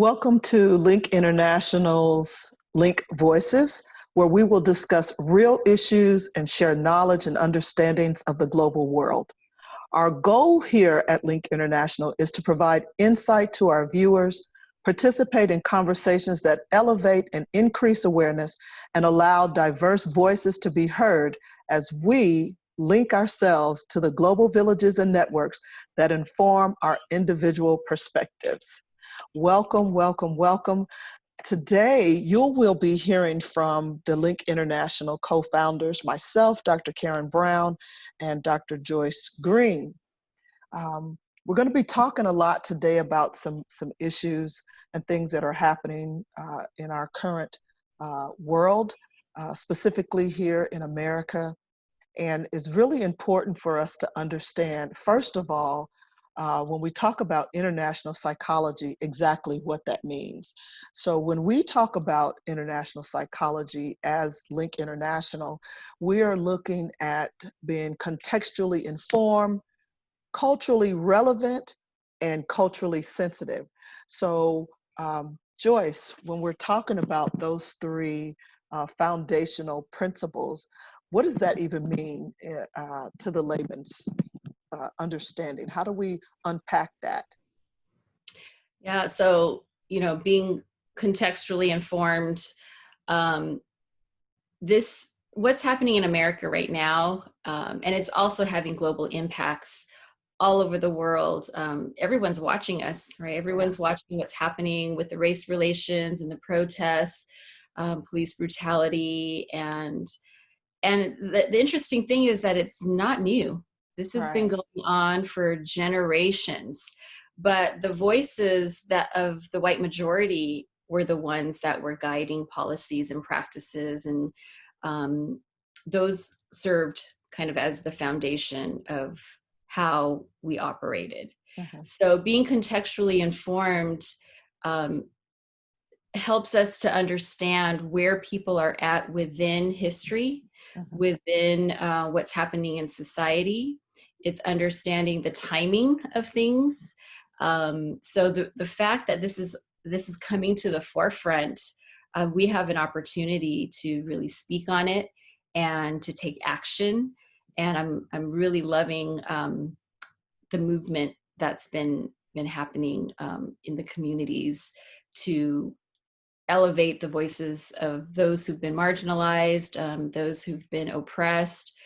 Welcome to Linc International's Linc Voices, where we will discuss real issues and share knowledge and understandings of the global world. Our goal here at Linc International is to provide insight to our viewers, participate in conversations that elevate and increase awareness, and allow diverse voices to be heard as we link ourselves to the global villages and networks that inform our individual perspectives. Welcome, welcome, welcome. Today, you will be hearing from the Linc International co-founders, myself, Dr. Karen Brown, and Dr. Joyce Green. We're going to be talking a lot today about some issues and things that are happening in our current world, specifically here in America. And it's really important for us to understand, first of all, when we talk about international psychology, exactly what that means. So when we talk about international psychology as Linc International, we are looking at being contextually informed, culturally relevant, and culturally sensitive. So Joyce, when we're talking about those three foundational principles, what does that even mean to the layman's understanding? How do we unpack that? Yeah, so, being contextually informed, what's happening in America right now, and it's also having global impacts all over the world. Everyone's watching us, right? Everyone's watching what's happening with the race relations and the protests, police brutality, and the interesting thing is that it's not new. This has been going on for generations, but the voices of the white majority were the ones that were guiding policies and practices, and those served kind of as the foundation of how we operated. So being contextually informed helps us to understand where people are at within history, within what's happening in society. It's understanding the timing of things. So the fact that this is coming to the forefront, we have an opportunity to really speak on it and to take action. And I'm really loving the movement that's been happening in the communities to elevate the voices of those who've been marginalized, those who've been oppressed.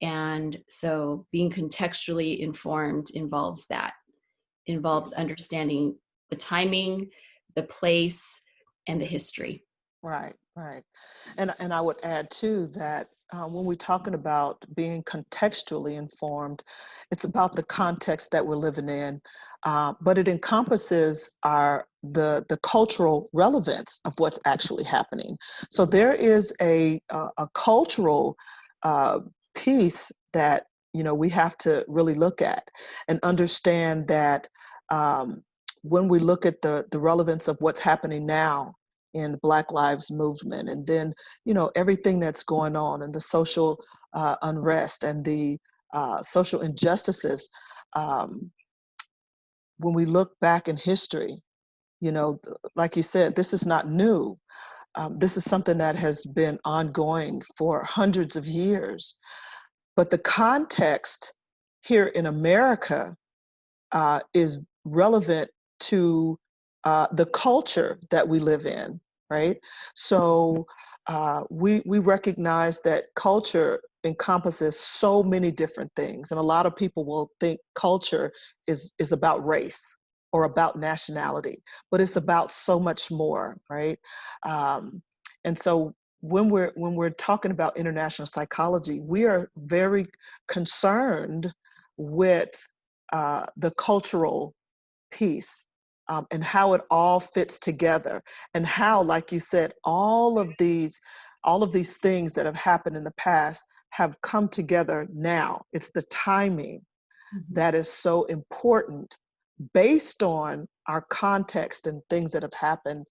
And so being contextually informed involves understanding the timing, the place, and the history. Right. And I would add too that when we're talking about being contextually informed, it's about the context that we're living in, but it encompasses the cultural relevance of what's actually happening. So there is a cultural piece that we have to really look at and understand that when we look at the relevance of what's happening now in the Black Lives Movement, and then everything that's going on and the social unrest and the social injustices, when we look back in history, like you said, this is not new. This is something that has been ongoing for hundreds of years. But the context here in America is relevant to the culture that we live in, right? So we recognize that culture encompasses so many different things, and a lot of people will think culture is about race or about nationality, but it's about so much more, right? And so when we're talking about international psychology, we are very concerned with the cultural piece, and how it all fits together, and how, like you said, all of these things that have happened in the past have come together now. It's the timing that is so important based on our context and things that have happened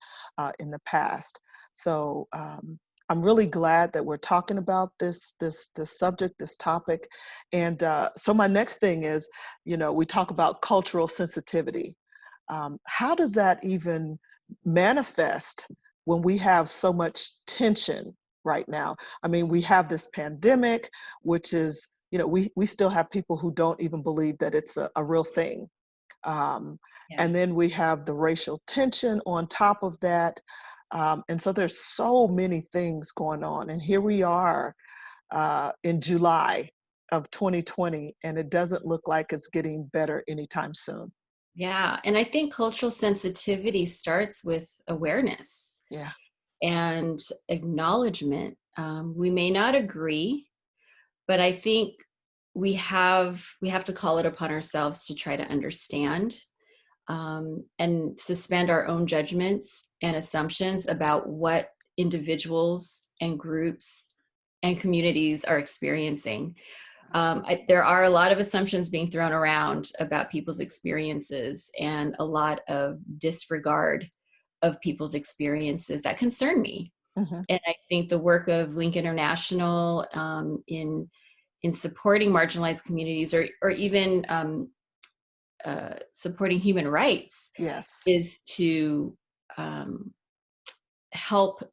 in the past. So I'm really glad that we're talking about this subject, this topic. And so my next thing is, we talk about cultural sensitivity. How does that even manifest when we have so much tension right now. I mean, we have this pandemic, which is, we still have people who don't even believe that it's a real thing. Yeah. And then we have the racial tension on top of that. And so there's so many things going on. And here we are in July of 2020, and it doesn't look like it's getting better anytime soon. Yeah. And I think cultural sensitivity starts with awareness Yeah. and acknowledgement. We may not agree, but I think we have to call it upon ourselves to try to understand, and suspend our own judgments and assumptions about what individuals and groups and communities are experiencing. There are a lot of assumptions being thrown around about people's experiences and a lot of disregard of people's experiences that concern me. Mm-hmm. And I think the work of Linc International, in supporting marginalized communities, or even supporting human rights, Yes. is to um, help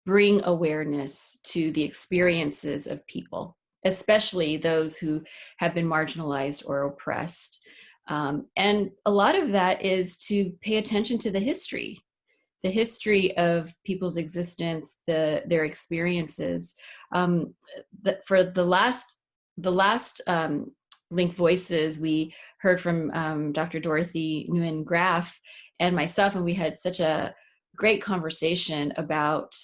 bring awareness to the experiences of people, especially those who have been marginalized or oppressed. And a lot of that is to pay attention to the history of people's existence, their experiences. For the last Linc Voices, we heard from Dr. Dorothy Nguyen Graff and myself, and we had such a great conversation about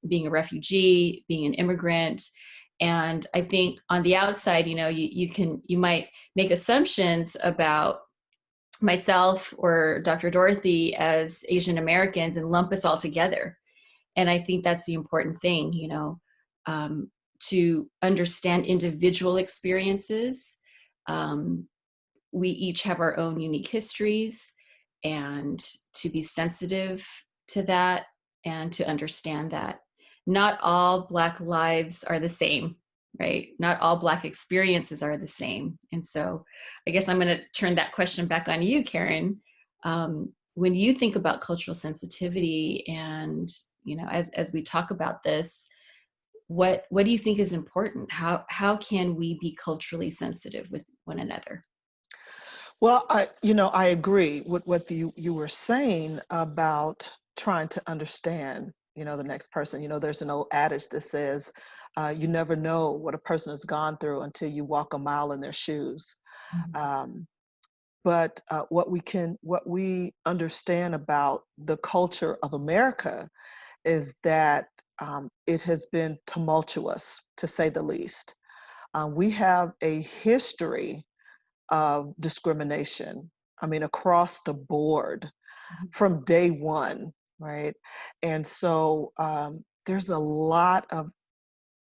being a refugee, being an immigrant. And I think on the outside, you might make assumptions about myself or Dr. Dorothy as Asian Americans and lump us all together. And I think that's the important thing, to understand individual experiences. Um, we each have our own unique histories, and to be sensitive to that and to understand that not all Black lives are the same, right? Not all Black experiences are the same. And so I guess I'm going to turn that question back on you, Karen. When you think about cultural sensitivity, and as we talk about this, what do you think is important? How can we be culturally sensitive with one another? Well, I agree with what you were saying about trying to understand, the next person. There's an old adage that says, you never know what a person has gone through until you walk a mile in their shoes. Um, but what we understand about the culture of America is that it has been tumultuous, to say the least. We have a history of discrimination, I mean, across the board from day one, right? And so there's a lot of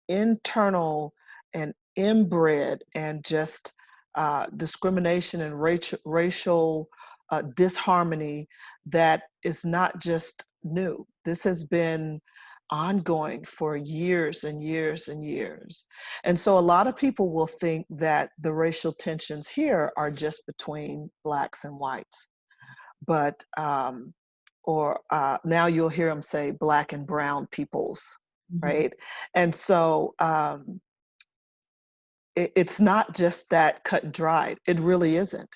internal and inbred and just discrimination and racial disharmony that is not just new. This has been ongoing for years and years and years. And so a lot of people will think that the racial tensions here are just between Blacks and whites. But, or now you'll hear them say Black and brown peoples, Mm-hmm. right? And so it's not just that cut and dried. It really isn't.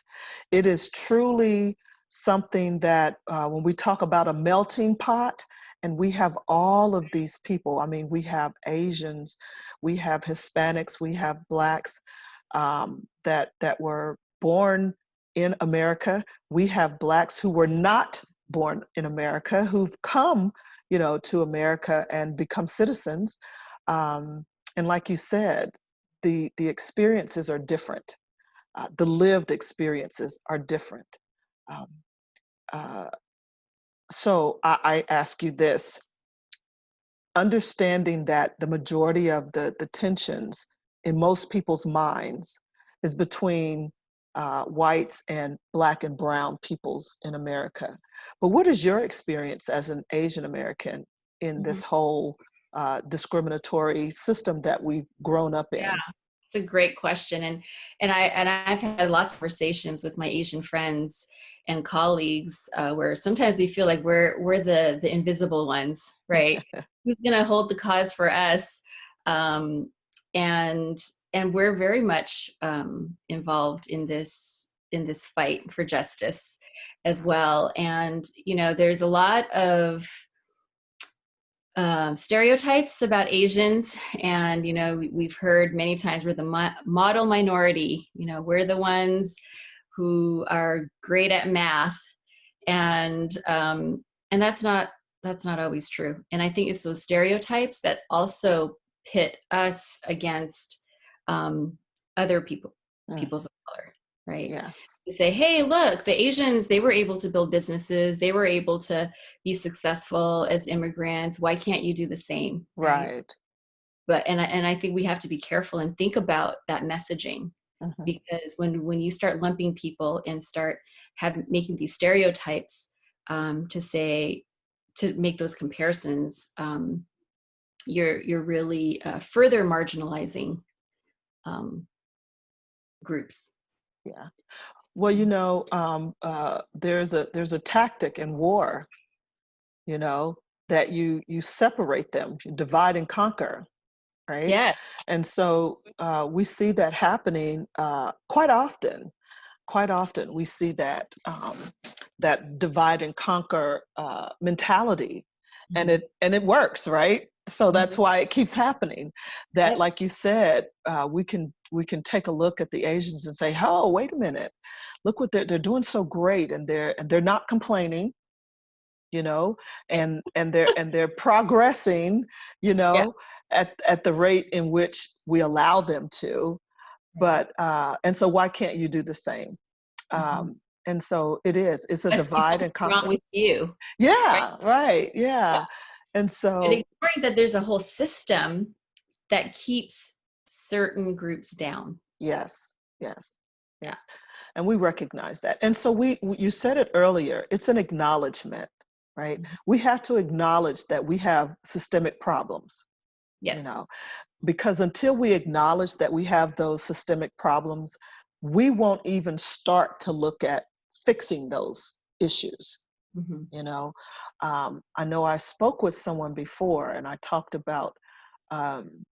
It is truly something that when we talk about a melting pot, and we have all of these people, I mean, we have Asians, we have Hispanics, we have Blacks that were born in America. We have Blacks who were not born in America, who've come, to America and become citizens. And like you said, the experiences are different. The lived experiences are different. Um, uh, so I ask you this: understanding that the majority of the tensions in most people's minds is between whites and Black and brown peoples in America. But what is your experience as an Asian American in Mm-hmm. this whole discriminatory system that we've grown up Yeah, in? it's a great question, and I've had lots of conversations with my Asian friends, and colleagues, where sometimes we feel like we're the invisible ones, right? Who's going to hold the cause for us? Um, and we're very much involved in this fight for justice as well. And there's a lot of stereotypes about Asians, and we've heard many times we're the model minority. We're the ones who are great at math, and that's not always true. And I think it's those stereotypes that also pit us against other people's of color, right? Yes. To say, hey, look, the Asians, they were able to build businesses, they were able to be successful as immigrants. Why can't you do the same? Right. But I think we have to be careful and think about that messaging, because when you start lumping people and start making these stereotypes, to make those comparisons, you're really further marginalizing groups. Yeah. Well, there's a tactic in war, that you separate them, you divide and conquer, right? Yes. And so we see that happening quite often. Quite often, we see that divide and conquer mentality, and it works, right? So that's why it keeps happening. That, Yep. like you said, we can take a look at the Asians and say, "Oh, wait a minute, look what they're doing so great, and they're not complaining, and they're progressing, Yeah. at the rate in which we allow them to. But and so why can't you do the same?" And so it's a Let's see divide and something wrong conquer. with you, right? Yeah, right. Yeah. And But so ignoring that there's a whole system that keeps certain groups down. yes, yes, Yeah. yes. And we recognize that. And so you said it earlier, it's an acknowledgement, right? We have to acknowledge that we have systemic problems, Yes. because until we acknowledge that we have those systemic problems, we won't even start to look at fixing those issues. I know I spoke with someone before, and I talked about um,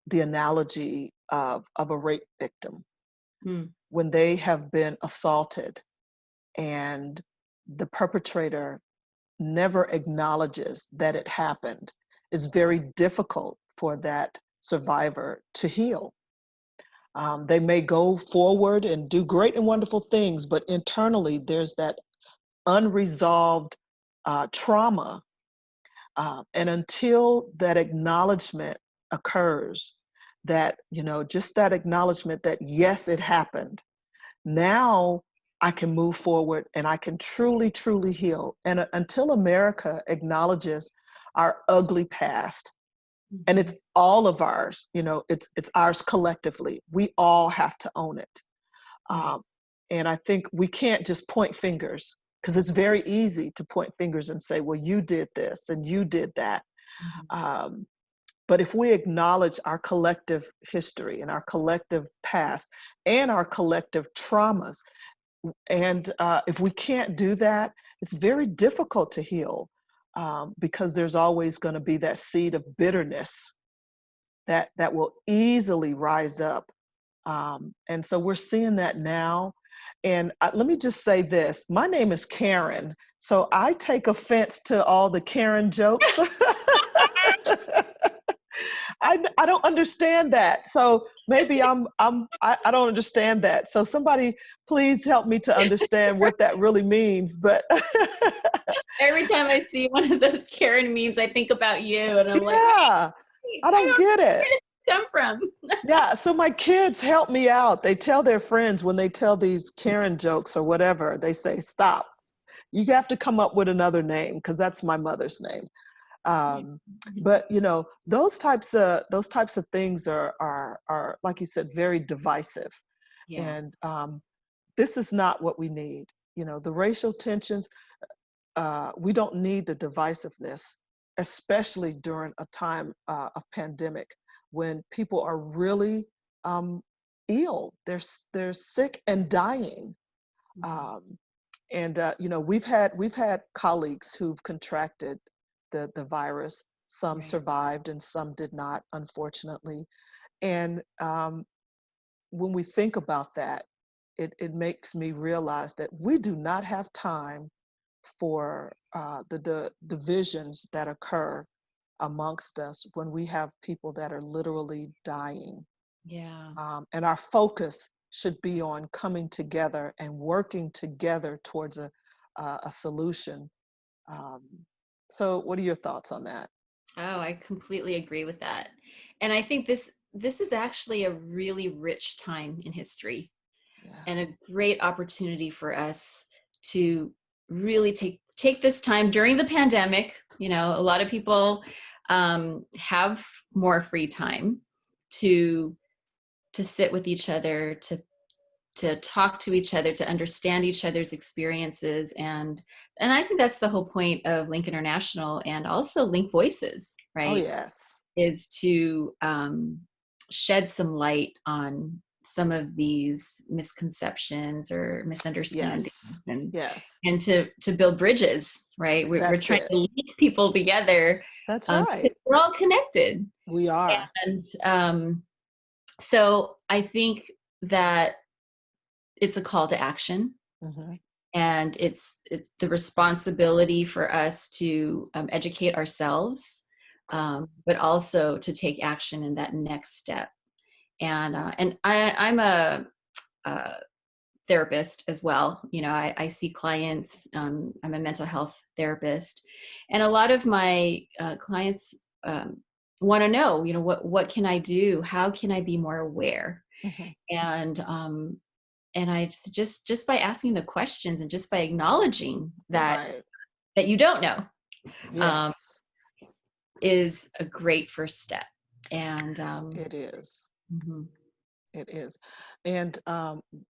the analogy of a rape victim when they have been assaulted and the perpetrator never acknowledges that it happened. It's very difficult for that survivor to heal. They may go forward and do great and wonderful things, but internally there's that unresolved trauma. And until that acknowledgement occurs, that, just that acknowledgement that, yes, it happened, now I can move forward and I can truly, truly heal. And until America acknowledges our ugly past, and it's all of ours, it's ours collectively. We all have to own it. And I think we can't just point fingers, because it's very easy to point fingers and say, well, you did this and you did that. But if we acknowledge our collective history and our collective past and our collective traumas, and if we can't do that, it's very difficult to heal, because there's always going to be that seed of bitterness that will easily rise up. And so we're seeing that now. And let me just say this, my name is Karen, so I take offense to all the Karen jokes. I don't understand that. So maybe I don't understand that. So somebody please help me to understand what that really means. But Every time I see one of those Karen memes, I think about you, and I'm like, yeah, wait, I don't get it. where did this come from? Yeah, so my kids help me out. They tell their friends when they tell these Karen jokes or whatever, they say, stop. You have to come up with another name, because that's my mother's name. But those types of things are like you said, very divisive. Yeah. And this is not what we need. The racial tensions, we don't need the divisiveness, especially during a time of pandemic, when people are really ill. They're sick and dying. And we've had colleagues who've contracted the virus. Some Right. survived and some did not, unfortunately. And when we think about that, it makes me realize that we do not have time for the divisions that occur amongst us when we have people that are literally dying. Yeah. And our focus should be on coming together and working together towards a solution. Um, so, what are your thoughts on that? Oh, I completely agree with that. And I think this is actually a really rich time in history Yeah. and a great opportunity for us to really take this time during the pandemic. You know, a lot of people have more free time to sit with each other, to talk to each other, to understand each other's experiences. And I think that's the whole point of Linc International and also Linc Voices, Oh, right? yes. Is to shed some light on some of these misconceptions or misunderstandings, Yes. and Yes. to build bridges, right? We're That's trying it. to link people together, That's because right. we're all connected. We are. And so I think that it's a call to action, Hmm. and it's the responsibility for us to educate ourselves, but also to take action in that next step. And I'm a therapist as well. You know, I see clients. I'm a mental health therapist, and a lot of my clients want to know, you know, what can I do? How can I be more aware? Hmm. And I just by asking the questions and just by acknowledging Right. that you don't know, um, Yes, is a great first step. And it is. mhm, It is. And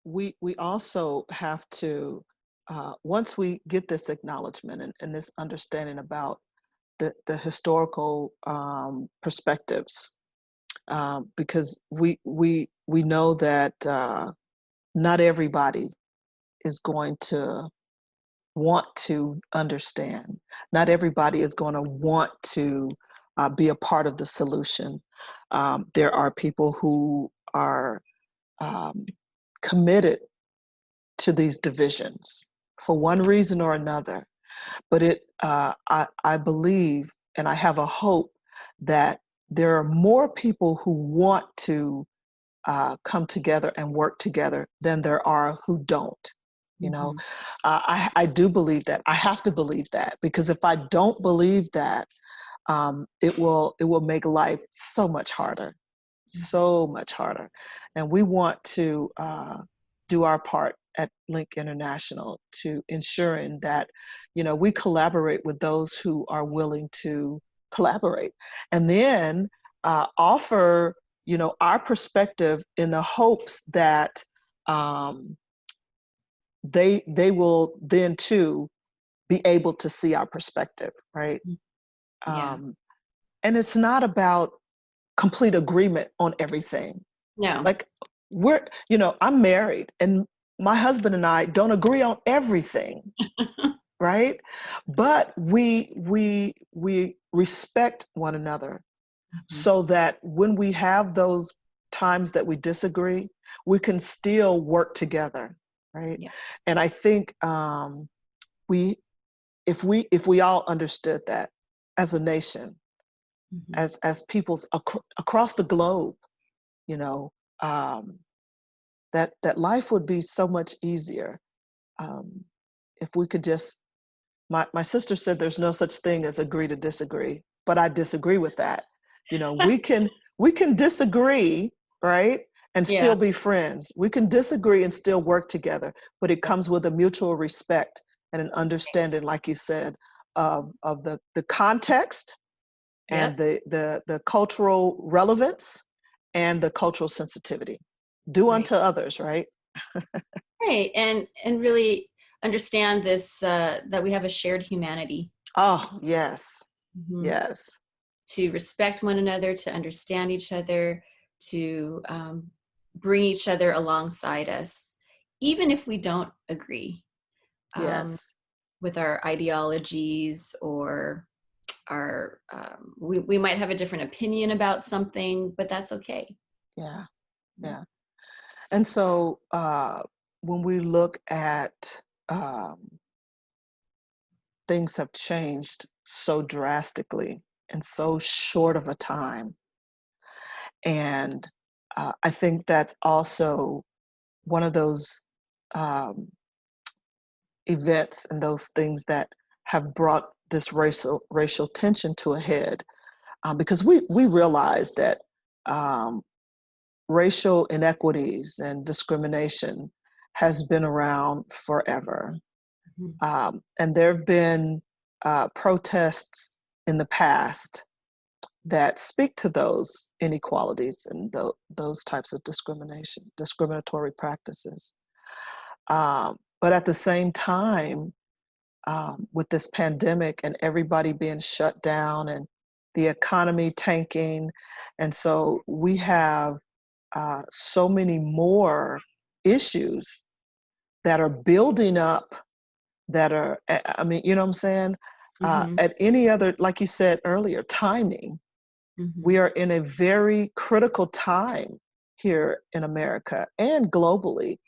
we also have to, once we get this acknowledgement and this understanding about the historical perspectives, because we know that not everybody is going to want to understand. Not everybody is going to want to be a part of the solution. There are people who are um, committed to these divisions for one reason or another. But I believe and I have a hope that there are more people who want to come together and work together than there are who don't. You know, mhm, I do believe that. I have to believe that because if I don't believe that, it will make life so much harder, mhm, so much harder. And we want to do our part at Linc International to ensuring that, we collaborate with those who are willing to collaborate, and then offer, our perspective in the hopes that um, they will then too be able to see our perspective, right? mhm. Yeah. Um, and it's not about complete agreement on everything. No. Like I'm married and my husband and I don't agree on everything, right? But we respect one another Mhm. so that when we have those times that we disagree, we can still work together, right? Yeah. And I think we if we all understood that as a nation, Mhm. as peoples across the globe, you know, um, that life would be so much easier um, if we could just. My sister said there's no such thing as agree to disagree, but I disagree with that. We can disagree, right, and Yeah. still be friends. We can disagree and still work together, but it Yep. comes with a mutual respect and an understanding, like you said, of the context and Yep. the cultural relevance and the cultural sensitivity. Do Right. unto others, right? Right. And really understand this, that we have a shared humanity. Oh, yes. Mhm. Yes. To respect one another, to understand each other, to bring each other alongside us, even if we don't agree. Yes. with our ideologies, or our we might have a different opinion about something, but that's okay. Yeah. Mhm. Yeah. And so when we look at um, things have changed so drastically in so short of a time. And I think that's also one of those um, events and those things that have brought this racial tension to a head, because we realize that um, racial inequities and discrimination has been around forever. Mhm. And there have been protests in the past that speak to those inequalities and those types of discriminatory practices. But at the same time, with this pandemic and everybody being shut down and the economy tanking, and so we have so many more issues that are building up that are, I mean, you know what I'm saying? Mhm. At any other, like you said earlier, timing, we Mhm. are in a very critical time here in America and globally,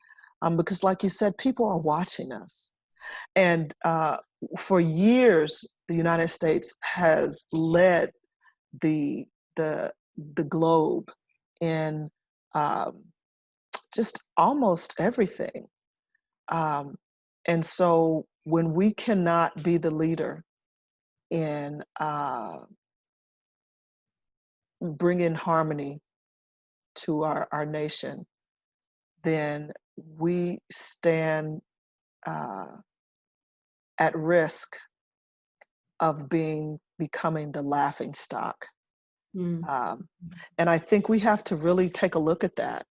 because like you said, people are watching us. And for years, the United States has led the, the, the globe in um, just almost everything. Um, and so when we cannot be the leader in bringing harmony to our nation, then we stand uh, at risk of becoming the laughing stock. Mhm. Um, and I think we have to really take a look at that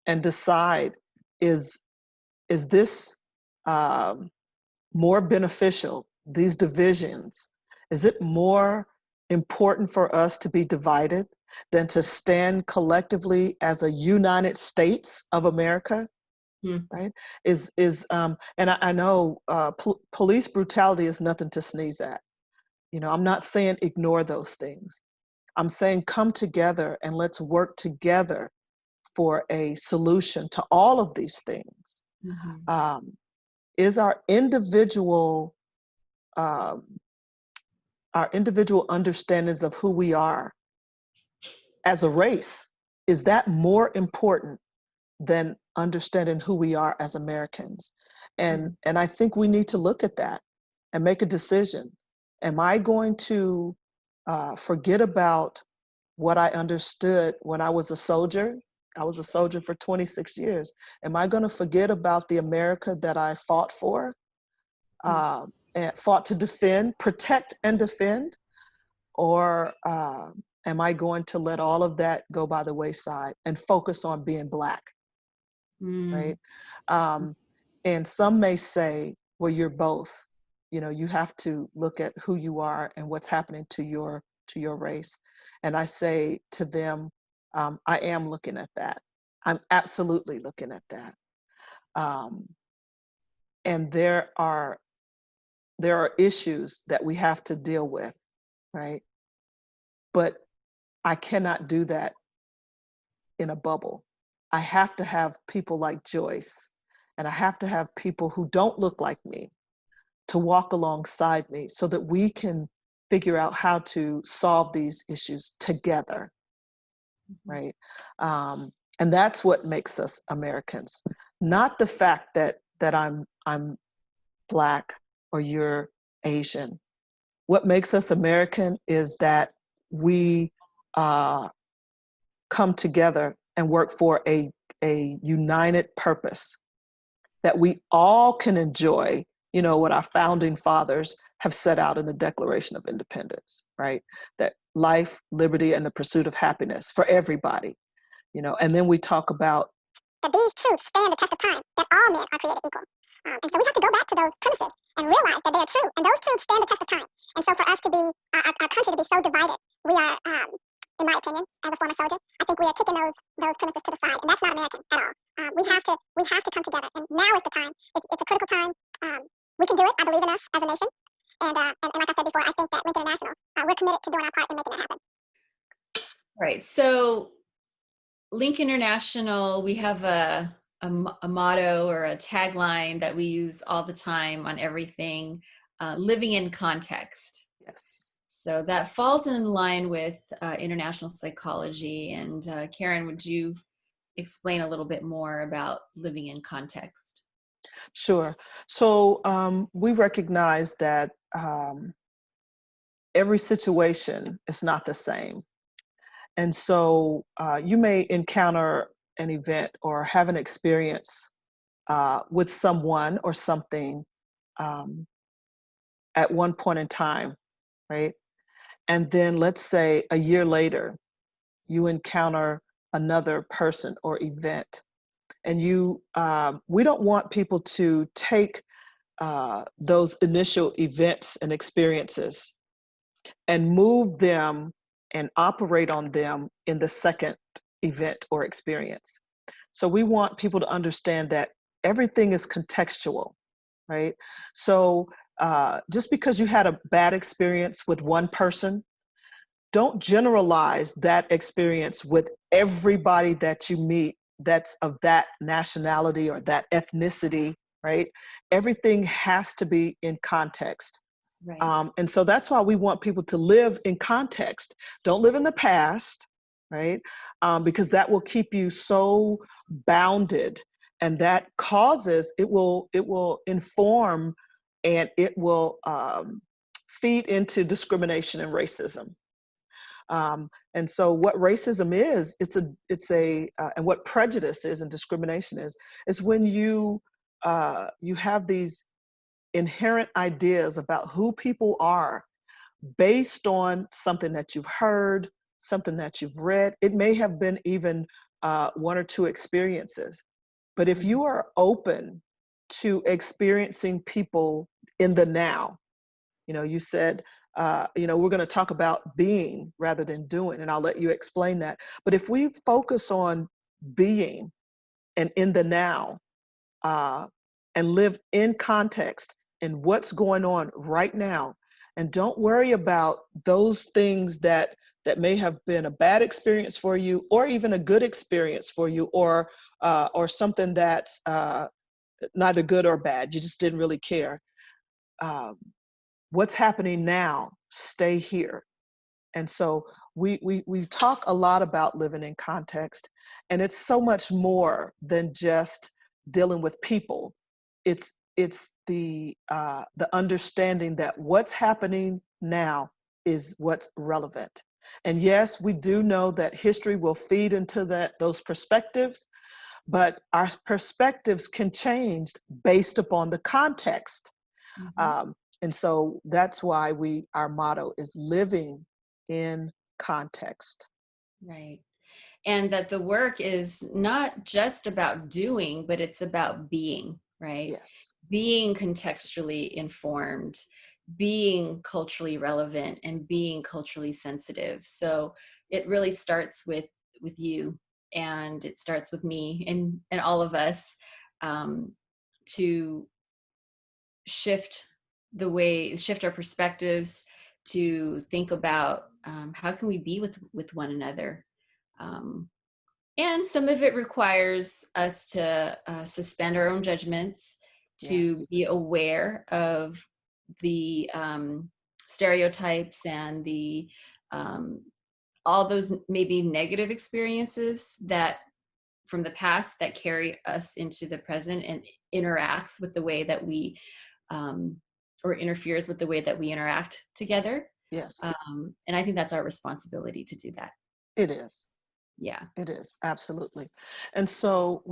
and decide, is is this um, more beneficial, these divisions? Is it more important for us to be divided than to stand collectively as a United States of America? Mhm. Right? And I know police brutality is nothing to sneeze at. You know, I'm not saying ignore those things. I'm saying come together and let's work together for a solution to all of these things. Mhm. Um, is um, our individual understandings of who we are as a race, is that more important than understanding who we are as Americans? Mhm. And I think we need to look at that and make a decision. Am I going to forget about what I understood when I was a soldier? I was a soldier for 26 years. Am I going to forget about the America that I fought for, and fought to defend, protect, and defend? Or am I going to let all of that go by the wayside and focus on being Black, right? Mhm. Um, and some may say, well, you're both. You know, you have to look at who you are and what's happening to your race. And I say to them, I am looking at that. I'm absolutely looking at that. Um, and there are issues that we have to deal with, right? But I cannot do that in a bubble. I have to have people like Joyce, and I have to have people who don't look like me to walk alongside me so that we can figure out how to solve these issues together, right? And that's what makes us Americans, not the fact that I'm Black or you're Asian. What makes us American is that we uh, come together and work for a united purpose that we all can enjoy, you know, what our founding fathers have set out in the Declaration of Independence, right? That life, liberty, and the pursuit of happiness for everybody, you know. And then we talk about that these truths stand the test of time, that all men are created equal. And so we have to go back to those premises and realize that they are true. And those truths stand the test of time. And so for us to be, our country to be so divided, we are, in my opinion, as a former soldier, I think we are kicking those premises to the side. And that's not American at all. We have to come together. And now is the time. It's a critical time. we can do it. I believe in us as a nation. And like I said before, I think that Linc International, we're committed to doing our part in making that happen. Right. So Linc International, we have a motto or a tagline that we use all the time on everything, living in context. Yes. So that falls in line with international psychology. And Karen, would you explain a little bit more about living in context? Sure. So we recognize that every situation is not the same. And so you may encounter an event or have an experience with someone or something um, at one point in time, right? And then let's say a year later, you encounter another person or event. And we don't want people to take those initial events and experiences and move them and operate on them in the second event or experience. So we want people to understand that everything is contextual, right? So just because you had a bad experience with one person, don't generalize that experience with everybody that you meet that's of that nationality or that ethnicity, right? Everything has to be in context. Right. And so that's why we want people to live in context. Don't live in the past, right? Because that will keep you so bounded, and that causes it will inform, and it will feed into discrimination and racism. And so what racism is, and what prejudice is and discrimination is when you have these inherent ideas about who people are based on something that you've heard, something that you've read. It may have been even one or two experiences. But if you are open to experiencing people in the now, you said, we're going to talk about being rather than doing, and I'll let you explain that. But if we focus on being and in the now, and live in context and what's going on right now, and don't worry about those things that may have been a bad experience for you, or even a good experience for you, or something that's neither good or bad. You just didn't really care. What's happening now? Stay here. And so we talk a lot about living in context, and it's so much more than just dealing with people. It's the understanding that what's happening now is what's relevant. And yes, we do know that history will feed into those perspectives, but our perspectives can change based upon the context. And so that's why our motto is living in context. Right. And that the work is not just about doing, but it's about being, right? Yes. Being contextually informed, being culturally relevant, and being culturally sensitive. So it really starts with you, and it starts with me and all of us, to shift our perspectives, to think about how can we be with one another. And some of it requires us to suspend our own judgments, to Yes. be aware of the stereotypes and the all those maybe negative experiences that from the past that carry us into the present and interacts with the way that we or interferes with the way that we interact together. Yes. And I think that's our responsibility to do that. It is. Yeah. It is, absolutely. And so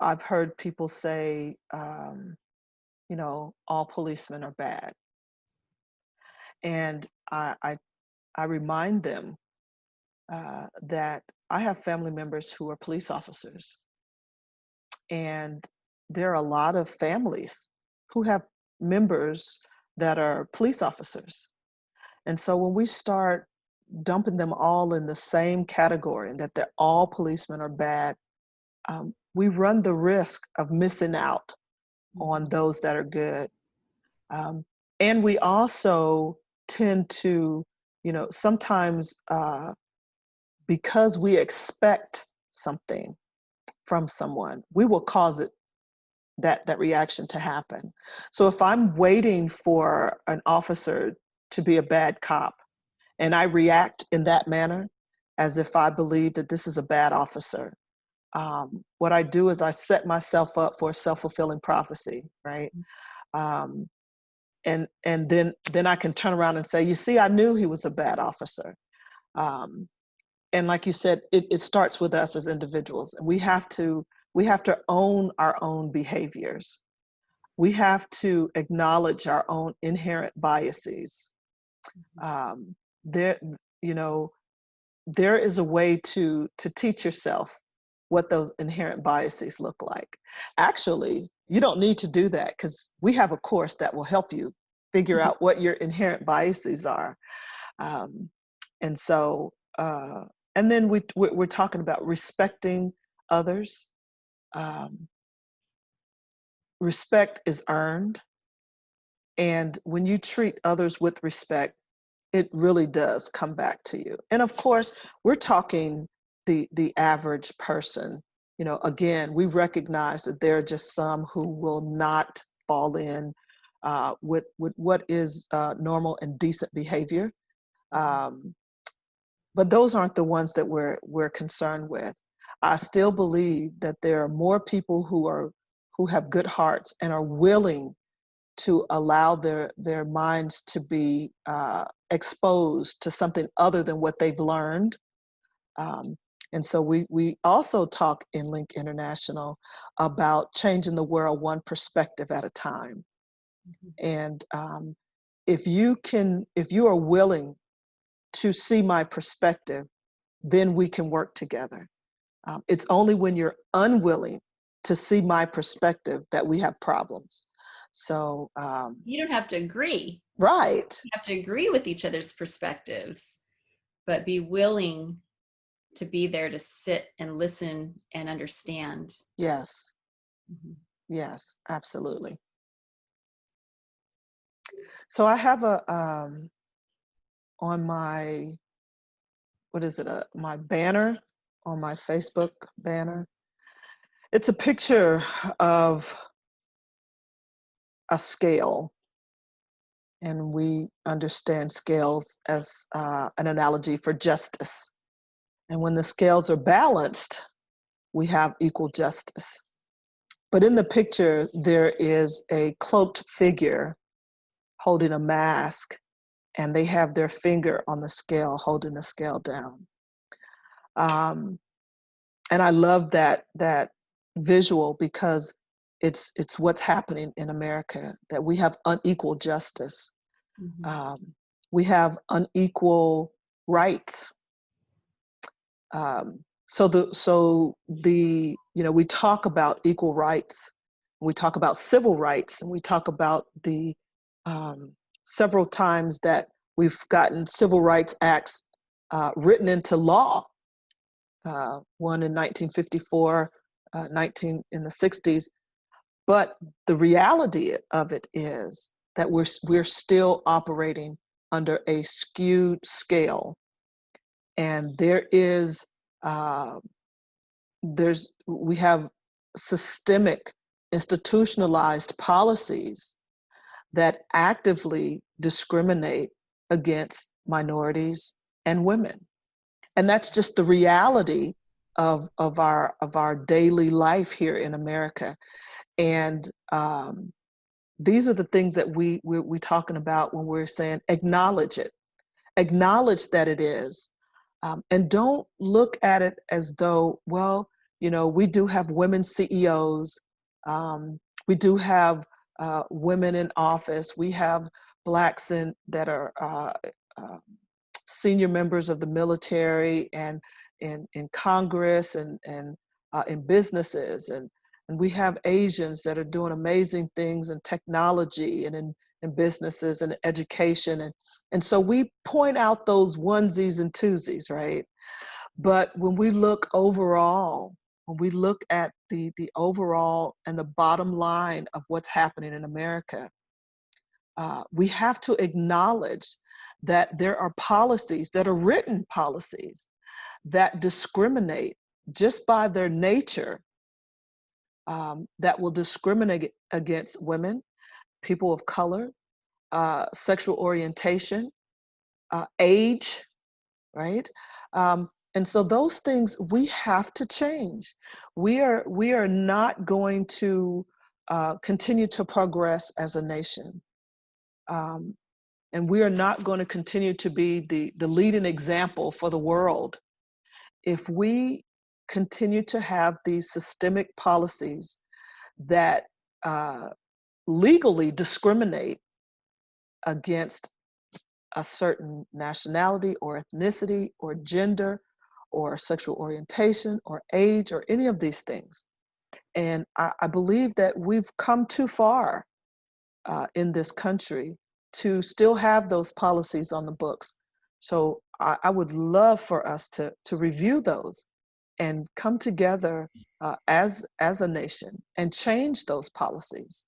I've heard people say, all policemen are bad. And I remind them that I have family members who are police officers. And there are a lot of families who have members that are police officers. And so when we start dumping them all in the same category and that all policemen are bad, we run the risk of missing out on those that are good. And we also tend to, sometimes because we expect something from someone, we will cause that reaction to happen. So if I'm waiting for an officer to be a bad cop and I react in that manner, as if I believe that this is a bad officer, what I do is I set myself up for a self-fulfilling prophecy, right? And then I can turn around and say, you see, I knew he was a bad officer. And like you said, it starts with us as individuals. And we have to own our own behaviors. We have to acknowledge our own inherent biases. There, there is a way to teach yourself what those inherent biases look like. Actually, you don't need to do that because we have a course that will help you figure out what your inherent biases are. And so, and then we're talking about respecting others. Respect is earned. And when you treat others with respect, it really does come back to you. And of course, we're talking the average person. Again, we recognize that there are just some who will not fall in with what is normal and decent behavior. But those aren't the ones that we're concerned with. I still believe that there are more people who have good hearts and are willing to allow their minds to be exposed to something other than what they've learned. And so we also talk in Linc International about changing the world one perspective at a time. And if you are willing to see my perspective, then we can work together. It's only when you're unwilling to see my perspective that we have problems. So you don't have to agree. Right. You have to agree with each other's perspectives, but be willing to be there to sit and listen and understand. Yes. Yes, absolutely. So I have on my, my banner, on my Facebook banner, it's a picture of a scale. And we understand scales as an analogy for justice. And when the scales are balanced, we have equal justice. But in the picture, there is a cloaked figure holding a mask, and they have their finger on the scale, holding the scale down. And I love that visual because it's what's happening in America, that we have unequal justice. We have unequal rights. So we talk about equal rights, we talk about civil rights, and we talk about the several times that we've gotten civil rights acts written into law. One in 1954, 19 in the 60s. But the reality of it is that we're still operating under a skewed scale. And we have systemic, institutionalized policies that actively discriminate against minorities and women. And that's just the reality of our daily life here in America. And these are the things that we're talking about when we're saying acknowledge it. Acknowledge that it is. And don't look at it as though, well, we do have women CEOs. We do have women in office. We have Blacks that are senior members of the military and in Congress and in businesses. And we have Asians that are doing amazing things in technology and in businesses and education. And so we point out those onesies and twosies, right? But when we look overall, when we look at the overall and the bottom line of what's happening in America, we have to acknowledge that there are policies that are written policies that discriminate just by their nature, that will discriminate against women, people of color, sexual orientation, age, right? And so those things we have to change. We are not going to continue to progress as a nation. And we are not going to continue to be the leading example for the world if we continue to have these systemic policies that legally discriminate against a certain nationality or ethnicity or gender or sexual orientation or age or any of these things. And I believe that we've come too far in this country to still have those policies on the books. So I would love for us to review those and come together as a nation and change those policies.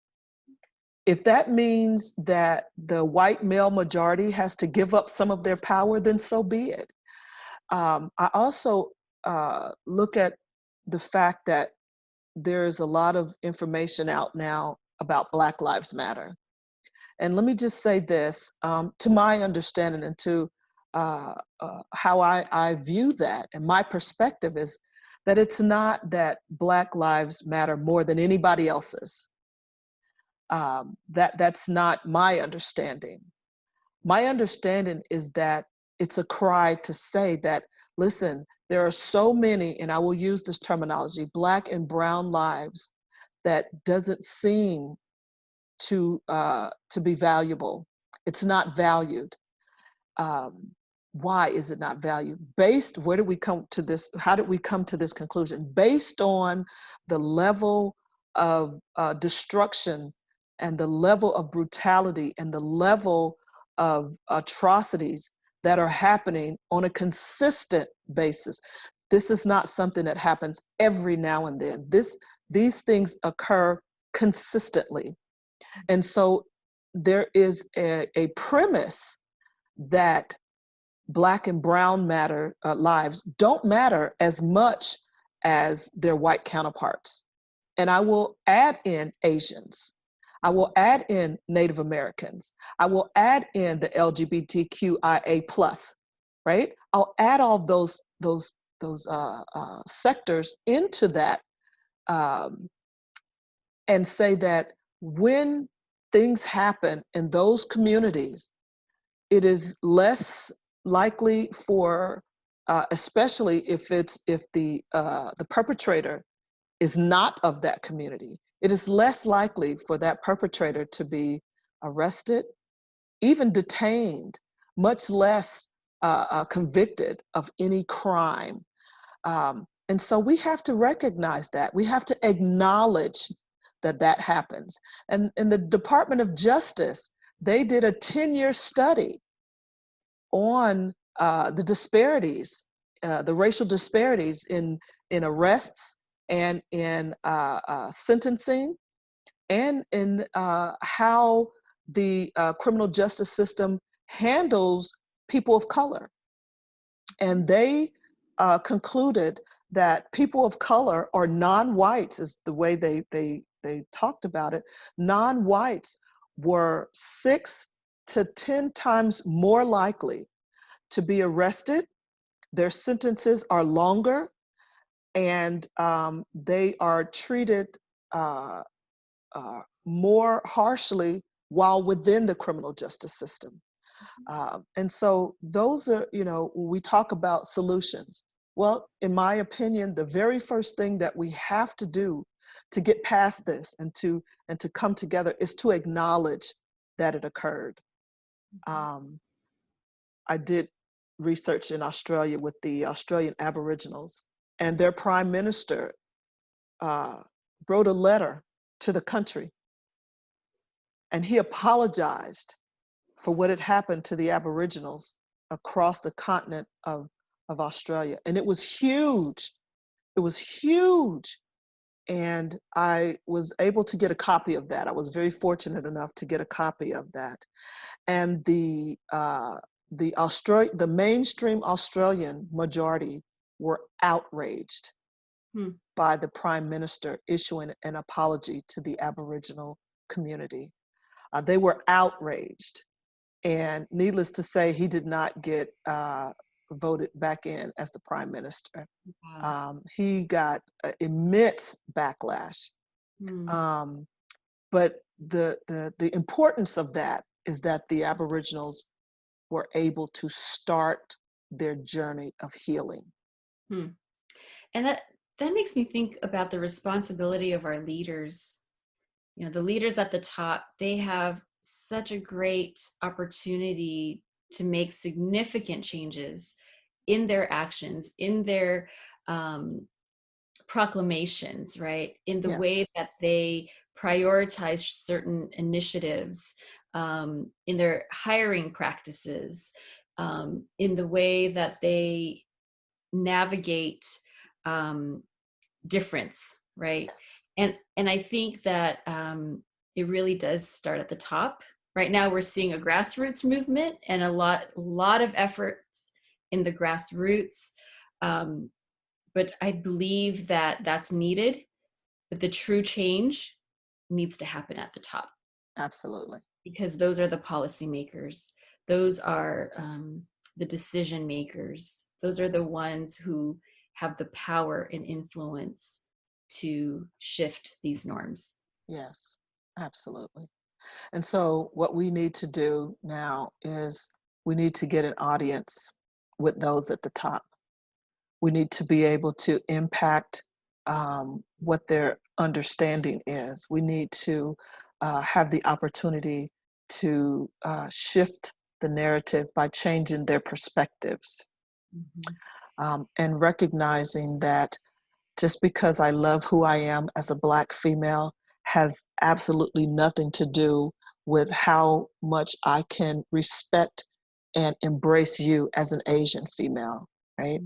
If that means that the white male majority has to give up some of their power, then so be it. I also look at the fact that there's a lot of information out now about Black Lives Matter. And let me just say this, to my understanding and to how I view that, and my perspective is that it's not that Black lives matter more than anybody else's. That's not my understanding. My understanding is that it's a cry to say that, listen, there are so many, and I will use this terminology, Black and brown lives that doesn't seem to be valuable. It's not valued. Why is it not valued? Where did we come to this? How did we come to this conclusion? Based on the level of destruction and the level of brutality and the level of atrocities that are happening on a consistent basis. This is not something that happens every now and then. These things occur consistently. And so there is a premise that Black and brown lives don't matter as much as their white counterparts. And I will add in Asians. I will add in Native Americans. I will add in the LGBTQIA+, right? I'll add all those sectors into that and say that when things happen in those communities, it is less likely for, especially if the perpetrator is not of that community, it is less likely for that perpetrator to be arrested, even detained, much less convicted of any crime. And so we have to recognize that. We have to acknowledge that happens. And in the Department of Justice, they did a 10-year study on the disparities, the racial disparities in arrests and in sentencing, and in how the criminal justice system handles people of color. And they concluded that people of color, or non-whites is the way they talked about it, non-whites were 6 to 10 times more likely to be arrested. Their sentences are longer, and they are treated more harshly while within the criminal justice system. And so those are, when we talk about solutions, well, in my opinion, the very first thing that we have to do to get past this and to come together is to acknowledge that it occurred. I did research in Australia with the Australian Aboriginals, and their prime minister wrote a letter to the country, and he apologized for what had happened to the Aboriginals across the continent of Australia. And it was huge. It was huge. And I was able to get a copy of that. I was very fortunate enough to get a copy of that. And the mainstream Australian majority were outraged Hmm. by the Prime Minister issuing an apology to the Aboriginal community. They were outraged. And needless to say, he did not get voted back in as the Prime Minister. Wow. He got immense backlash. Hmm. Um, but the importance of that is that the Aboriginals were able to start their journey of healing. Hmm. And that makes me think about the responsibility of our leaders. You know, the leaders at the top, they have such a great opportunity to make significant changes in their actions, in their proclamations, right? In the Yes, way that they prioritize certain initiatives, in their hiring practices, in the way that they navigate um, difference, right? yes, And I think that it really does start at the top. Right now, we're seeing a grassroots movement and a lot of efforts in the grassroots. Um, but I believe that that's needed. But the true change needs to happen at the top, absolutely. because those are the policymakers. Those are the decision makers. Those are the ones who have the power and influence to shift these norms. Yes, absolutely. And so, what we need to do now is we need to get an audience with those at the top. We need to be able to impact what their understanding is. We need to have the opportunity to shift the narrative by changing their perspectives, Mhm. and recognizing that just because I love who I am as a Black female has absolutely nothing to do with how much I can respect and embrace you as an Asian female, right?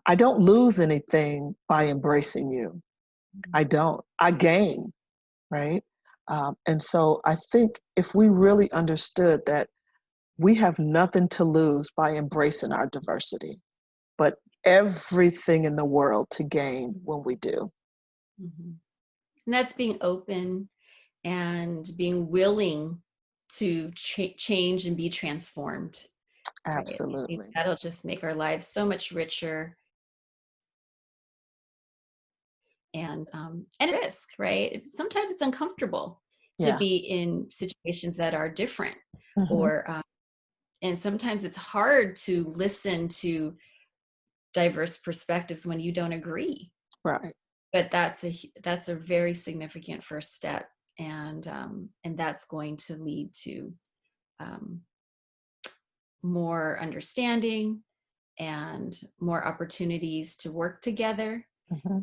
I don't lose anything by embracing you. I don't. I gain, right? And so I think if we really understood that we have nothing to lose by embracing our diversity, but everything in the world to gain when we do. Mhm. And that's being open and being willing to change and be transformed. Right? I think Absolutely. that'll just make our lives so much richer and risk, right? Sometimes it's uncomfortable to Yeah. be in situations that are different, Hmm. or and sometimes it's hard to listen to diverse perspectives when you don't agree. Right. But that's a very significant first step, and that's going to lead to um, more understanding and more opportunities to work together, Hmm.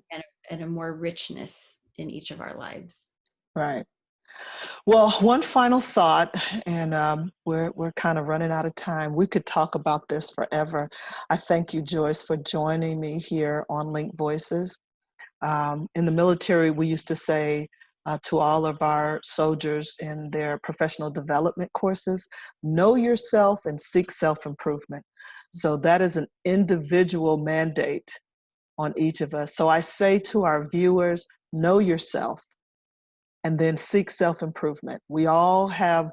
and a more richness in each of our lives. Right. Well, one final thought, and we're kind of running out of time. We could talk about this forever. I thank you, Joyce, for joining me here on Linc Voices. In the military, we used to say to all of our soldiers in their professional development courses, know yourself and seek self-improvement. So that is an individual mandate on each of us. So I say to our viewers, know yourself and then seek self-improvement. We all have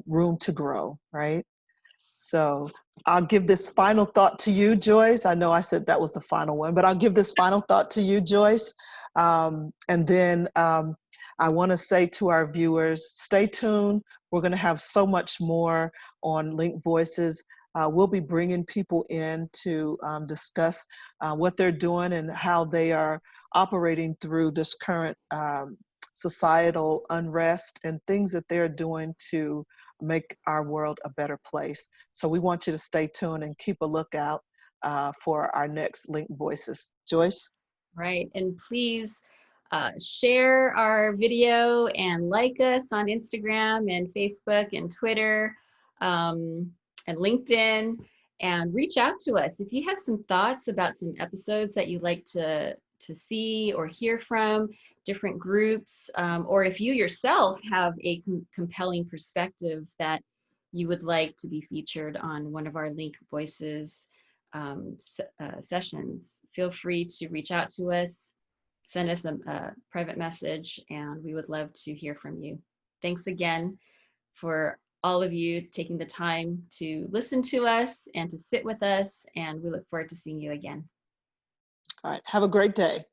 room to grow, right? So I'll give this final thought to you, Joyce. I know I said that was the final one, but I'll give this final thought to you, Joyce. And then I want to say to our viewers, stay tuned. We're going to have so much more on Linc Voices. We'll be bringing people in to discuss what they're doing and how they are operating through this current societal unrest and things that they're doing to make our world a better place. So we want you to stay tuned and keep a lookout for our next Linc Voices. Joyce? Right. And please share our video and like us on Instagram and Facebook and Twitter, and LinkedIn, and reach out to us. If you have some thoughts about some episodes that you'd like to to see or hear from, different groups, or if you yourself have a compelling perspective that you would like to be featured on one of our Linc Voices sessions, feel free to reach out to us, send us a private message, and we would love to hear from you. Thanks again for all of you taking the time to listen to us and to sit with us, and we look forward to seeing you again. All right, have a great day.